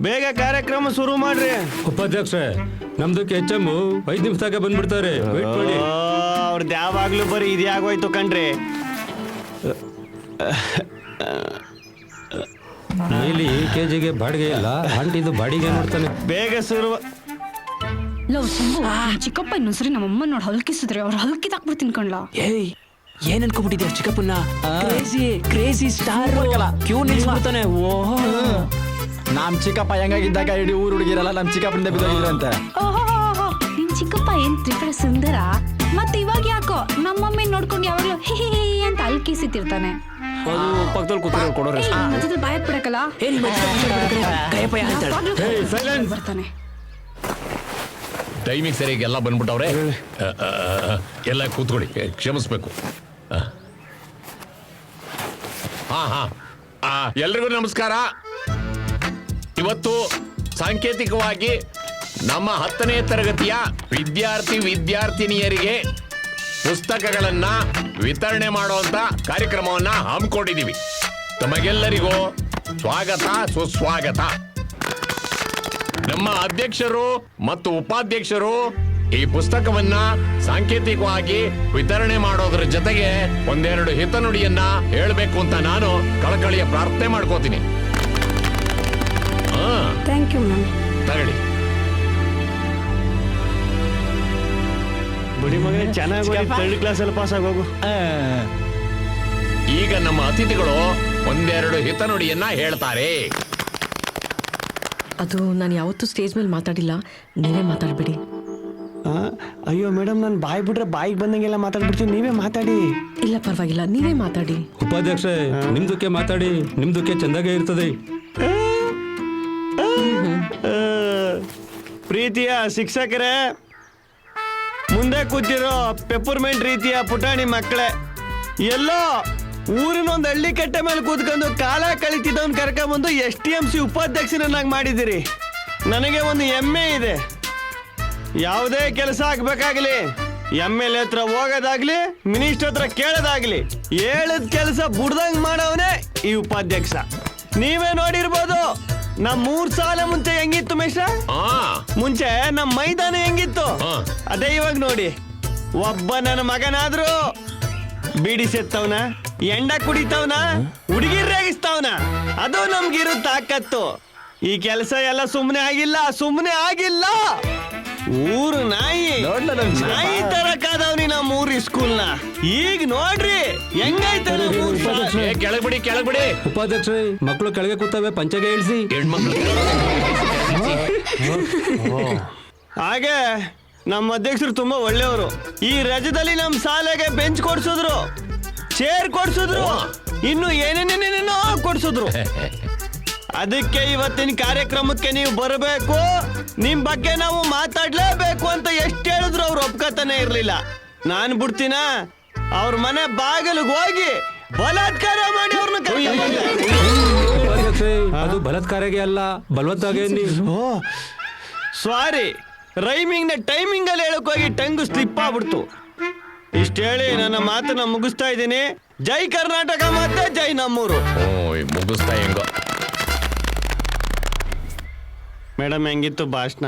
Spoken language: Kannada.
ಬೇಗ ಕಾರ್ಯಕ್ರಮ ಶುರು ಮಾಡ್ರಿ. ಉಪಾಧ್ಯಕ್ಷ ನಮ್ದು ಕೆಚ್ಚಮ್ಮು 5 ನಿಮಿಷದಾಗ ಬಂದ್ಬಿಡ್ತಾರೆ. ವೇಟ್ ಮಾಡಿ. ಅವ್ರದ್ದು ಯಾವಾಗ್ಲೂ ಬರೀ ಇದೇ ಆಗೋಯ್ತು ಕಣ್ರಿ. ಇಲ್ಲಿ ಕೆಜಿಗೆ ಬಾಡಿಗೆ ಇಲ್ಲ, ಆಂಟಿದು ಬಾಡಿಗೆ ನೋಡ್ತಾನೆ. ಬೇಗ ಶುರು. ಲವ್ ಶಂಭು, ಚಿಕ್ಕಪ್ಪ ಇನ್ನೊಂದ್ಸರಿ ನಮ್ಮಮ್ಮ ನೋಡಿ ಹಲ್ಕಿಸಿದ್ರೆ ಅವ್ರು ಹಲ್ಕಿದಾಕ್ಬಿಡ್ತೀನಿ ಕಣ್ಲಾ. ಏಯ್ ಏನ್ ಅನ್ಕೊಂಡ್ಬಿಟ್ಟಿದ್ಯ ಚಿಕ್ಕಪ್ಪನ್ನ? ಕ್ರೇಜಿ ಸ್ಟಾರ್ ಕ್ಯೂ ನಿಲ್ಸ್ಬಿಡ್ತಾನೆ. ಓಹೋ, ನಮ್ ಚಿಕ್ಕಪ್ಪ ಹೆಂಗಾಗಿದ್ದಾಗ ಇಡೀ ಊರು ಹುಡುಗಿರಲ್ಲ ನಮ್ ಚಿಕ್ಕಪ್ಪನಿಂದ ಬಿದ್ದೋಗಿದ್ರಂತೆ. ಓಹೋ, ನಿಮ್ ಚಿಕ್ಕಪ್ಪ ಏನ್ ತ್ರಿಪುರ ಸುಂದರ. ಮತ್ತೆ ಇವಾಗ ಯಾಕೋ ನಮ್ಮಮ್ಮಿ ನೋಡ್ಕೊಂಡು ಯಾವಾಗ್ಲೂ ಹೇ ಅಂತ ಹಲ್ಕಿಸಿತಿರ್ತಾನೆ. ಅದು ಪಕ್ಕದಲ್ಲಿ ಕೂತ್ಕೊಂಡು ಕೊಡೋರು. ಮಧ್ಯದಲ್ಲಿ ಬಾಯ್ ಬಿಡಕಲ್ಲ ಬರ್ತಾನೆ. ಟೈಮಿಗೆ ಸರಿಯಾಗಿ ಎಲ್ಲ ಬಂದ್ಬಿಟ್ಟವ್ರೆ. ಎಲ್ಲ ಕೂತ್ಕೊಳ್ಳಿ, ಕ್ಷಮಿಸ್ಬೇಕು. ಎಲ್ರಿಗೂ ನಮಸ್ಕಾರ. ಇವತ್ತು ಸಾಂಕೇತಿಕವಾಗಿ ನಮ್ಮ 10ನೇ ತರಗತಿಯ ವಿದ್ಯಾರ್ಥಿನಿಯರಿಗೆ ಪುಸ್ತಕಗಳನ್ನ ವಿತರಣೆ ಮಾಡುವಂತ ಕಾರ್ಯಕ್ರಮವನ್ನ ಹಮ್ಮಿಕೊಂಡಿದ್ದೀವಿ. ತಮಗೆಲ್ಲರಿಗೂ ಸ್ವಾಗತ, ಸುಸ್ವಾಗತ. ನಮ್ಮ ಅಧ್ಯಕ್ಷರು ಮತ್ತು ಉಪಾಧ್ಯಕ್ಷರು ಈ ಪುಸ್ತಕವನ್ನ ಸಾಂಕೇತಿಕವಾಗಿ ವಿತರಣೆ ಮಾಡೋದ್ರ ಜೊತೆಗೆ ಒಂದೆರಡು ಹಿತನುಡಿಯನ್ನ ಹೇಳಬೇಕು ಅಂತ ನಾನು ಕಳಕಳಿಯ ಪ್ರಾರ್ಥನೆ ಮಾಡ್ಕೋತೀನಿ. Thank you ma'am. ತಗೊಳ್ಳಿ. ಬುಡಿ ಮಗನೇ ಚೆನ್ನಾಗಿ 3rd ಕ್ಲಾಸಲ್ಲಿ ಪಾಸ್ ಆಗೋಗು. ಈಗ ನಮ್ಮ ಅತಿಥಿಗಳು ಒಂದೆರಡು ಹಿತನುಡಿಯನ್ನ ಹೇಳ್ತಾರೆ. ಅದು ನಾನು ಯಾವತ್ತೂ ಸ್ಟೇಜ್ ಮೇಲೆ ಮಾತಾಡಿಲ್ಲ, ನೀವೇ ಮಾತಾಡ್ಬಿಡಿ. ಅಯ್ಯೋ ಮೇಡಮ್, ನಾನು ಬಾಯ್ ಬಿಟ್ರೆ ಬಾಯಿಗೆ ಬಂದಂಗೆಲ್ಲ ಮಾತಾಡ್ಬಿಡ್ತೀನಿ, ನೀವೇ ಮಾತಾಡಿ. ಇಲ್ಲ ಪರವಾಗಿಲ್ಲ, ನೀವೇ ಮಾತಾಡಿ. ಉಪಾಧ್ಯಕ್ಷ ನಿಮ್ದಕ್ಕೆ ಮಾತಾಡಿ, ನಿಮ್ದಕ್ಕೆ ಚಂದಾಗೆ ಇರ್ತದೆ. ಪ್ರೀತಿಯ ಶಿಕ್ಷಕರೇ, ಮುಂದೆ ಕೂತಿರೋ ಪೆಪ್ಪರ್ಮೆಂಟ್ ರೀತಿಯ ಪುಟಾಣಿ ಮಕ್ಕಳೇ, ಎಲ್ಲೋ ಊರಿನೊಂದು ಹಳ್ಳಿ ಕಟ್ಟೆ ಮೇಲೆ ಕೂತ್ಕೊಂಡು ಕಾಲ ಕಳಿತಿದ್ದವನ್ ಕರ್ಕೊಂಬಂದು STMC ಉಪಾಧ್ಯಕ್ಷರನ್ನಾಗಿ ಮಾಡಿದಿರಿ. ನನಗೆ ಒಂದು ಹೆಮ್ಮೆ ಇದೆ. ಯಾವುದೇ ಕೆಲಸ ಆಗ್ಬೇಕಾಗ್ಲಿ, MLA ಹತ್ರ ಹೋಗೋದಾಗ್ಲಿ, ಮಿನಿಸ್ಟರ್ ಹತ್ರ ಕೇಳೋದಾಗ್ಲಿ, ಹೇಳದ್ ಕೆಲಸ ಬುಡ್ದಂಗ್ ಮಾಡವನೇ ಈ ಉಪಾಧ್ಯಕ್ಷ. ನೀವೇ ನೋಡಿರ್ಬೋದು ನಮ್ 3 ಸಾಲ ಮುಂಚೆ ಹೆಂಗಿತ್ತು ಮೇಷ್ರ. ಮುಂಚೆ ನಮ್ ಮೈದಾನ ಹೆಂಗಿತ್ತು, ಅದೇ ಇವಾಗ ನೋಡಿ. ಒಬ್ಬ ನನ್ನ ಮಗನಾದ್ರು ಬೀಡಿ ಸೆತ್ತವನ, ಎಂಡ ಕುಡಿತವನ, ಹುಡುಗಿರ್ ರೇಗಿಸ್ತವನ, ಅದು ನಮ್ಗಿರೋ ತಾಕತ್ತು. ಈ ಕೆಲಸ ಎಲ್ಲ ಸುಮ್ಮನೆ ಆಗಿಲ್ಲ. ಊರು ನಾಯಿ ತರ ಕಾದವ್ನಿ ನಮ್ಮ ಊರಿ ಸ್ಕೂಲ್ನ. ಈಗ ನೋಡ್ರಿ ಹೆಂಗೈತೆ. ಕೆಳಗ್ಬಿಡಿ. ಉಪಾಧ್ಯಕ್ಷ ಮಕ್ಕಳು ಕೆಳಗೆ ಕೂತವೆ, ಪಂಚಗೆ ಇಳಿಸಿ. ಹಾಗೆ ನಮ್ಮ ಅಧ್ಯಕ್ಷರು ತುಂಬಾ ಒಳ್ಳೆಯವರು. ಈ ರಜದಲ್ಲಿ ನಮ್ಮ ಶಾಲೆಗೆ ಬೆಂಚ್ ಕೊಡ್ಸಿದ್ರು, ಚೇರ್ ಕೊಡ್ಸಿದ್ರು, ಇನ್ನು ಏನೇನೇನೇನೋ ಕೊಡ್ಸಿದ್ರು. ಅದಕ್ಕೆ ಇವತ್ತಿನ ಕಾರ್ಯಕ್ರಮಕ್ಕೆ ನೀವು ಬರಬೇಕು, ನಿಮ್ ಬಗ್ಗೆ ನಾವು ಮಾತಾಡ್ಲೇಬೇಕು ಅಂತ ಎಷ್ಟು ಹೇಳಿದ್ರು ಅವ್ರು ಒಪ್ಕೋತಾನೆ ಇರ್ಲಿಲ್ಲ. ನಾನ್ ಬಿಡ್ತೀನ, ಅವ್ರ ಮನೆ ಬಾಗಿಲಿಗೆ ಹೋಗಿ ಬಲಾತ್ಕಾರ ಮಾಡಿ ಅವ್ರನ್ನ. ಅದು ಬಲಾತ್ಕಾರಗೆ ಅಲ್ಲ, ಬಲವತ್ತಾಗೆ. ಸಾರಿ, ರೈಮಿಂಗ್ ನ ಟೈಮಿಂಗ್ ಅಲ್ಲಿ ಹೇಳಕ್ ಹೋಗಿ ಟಂಗು ಸ್ಲಿಪ್ ಆಗ್ಬಿಡ್ತು. ಇಷ್ಟ ಹೇಳಿ ನನ್ನ ಮಾತನ್ನ ಮುಗಿಸ್ತಾ ಇದ್ದೀನಿ. ಜೈ ಕರ್ನಾಟಕ ಮತ್ತೆ ಜೈ ನಮ್ಮೂರು. ಮುಗಿಸ್ತಾ ಹೆಂಗೋ. ಮೇಡಮ್, ಹೆಂಗಿತ್ತು ಭಾಷಣ?